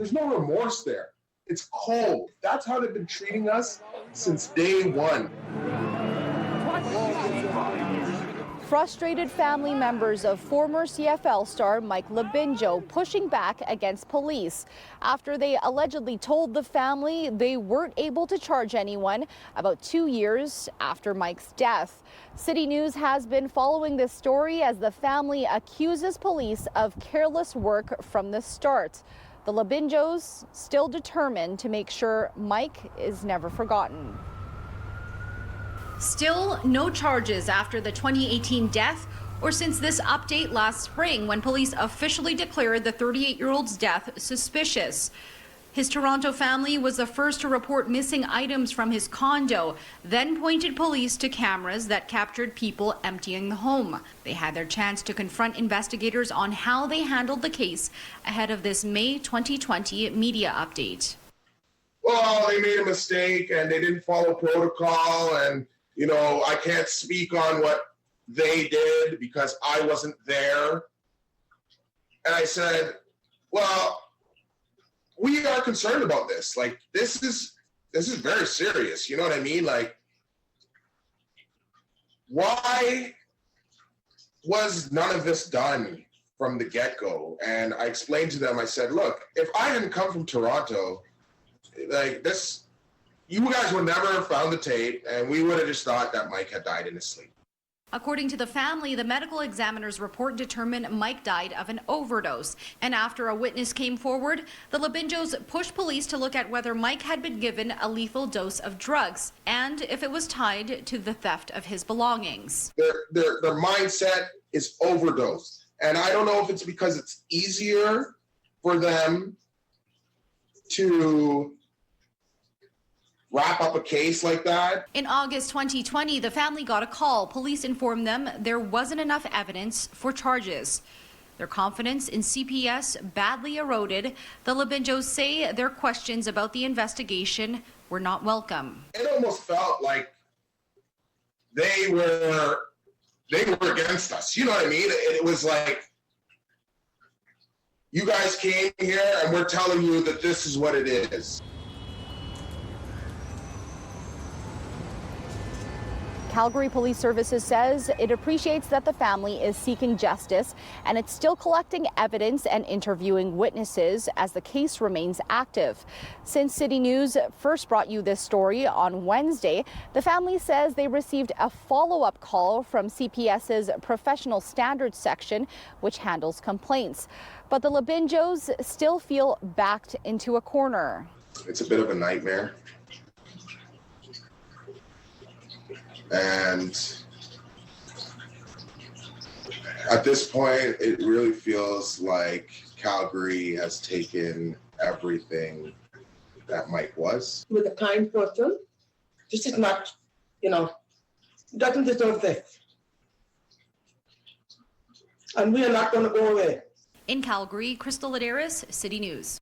There's no remorse there. It's cold. That's how they've been treating us since day one. Frustrated family members of former CFL star Mike Labinjo pushing back against police after they allegedly told the family they weren't able to charge anyone about 2 years after Mike's death. City News has been following this story as the family accuses police of careless work from the start. The Labinjos still determined to make sure Mike is never forgotten. Still no charges after the 2018 death or since this update last spring when police officially declared the 38-year-old's death suspicious. His Toronto family was the first to report missing items from his condo, then pointed police to cameras that captured people emptying the home. They had their chance to confront investigators on how they handled the case ahead of this May 2020 media update. Well, they made a mistake and they didn't follow protocol, and you know, I can't speak on what they did because I wasn't there. And I said, well, we are concerned about this. Like, this is very serious. You know what I mean? Like, why was none of this done from the get-go? And I explained to them, I said, look, if I hadn't come from Toronto, like this, you guys would never have found the tape, and we would have just thought that Mike had died in his sleep. According to the family, the medical examiner's report determined Mike died of an overdose. And after a witness came forward, the Labinjos pushed police to look at whether Mike had been given a lethal dose of drugs and if it was tied to the theft of his belongings. Their mindset is overdose. And I don't know if it's because it's easier for them to wrap up a case like that. In August 2020, the family got a call. Police informed them there wasn't enough evidence for charges. Their confidence in CPS badly eroded. The Labinjos say their questions about the investigation were not welcome. It almost felt like they were against us. You know what I mean? It was like, you guys came here and we're telling you that this is what it is. Calgary Police Services says it appreciates that the family is seeking justice and it's still collecting evidence and interviewing witnesses as the case remains active. Since City News first brought you this story on Wednesday, the family says they received a follow-up call from CPS's Professional Standards section, which handles complaints. But the Labinjos still feel backed into a corner. It's a bit of a nightmare. And at this point, it really feels like Calgary has taken everything that Mike was. With a kind person, this is not, doesn't deserve this. And we are not going to go away. In Calgary, Crystal Ladaris, City News.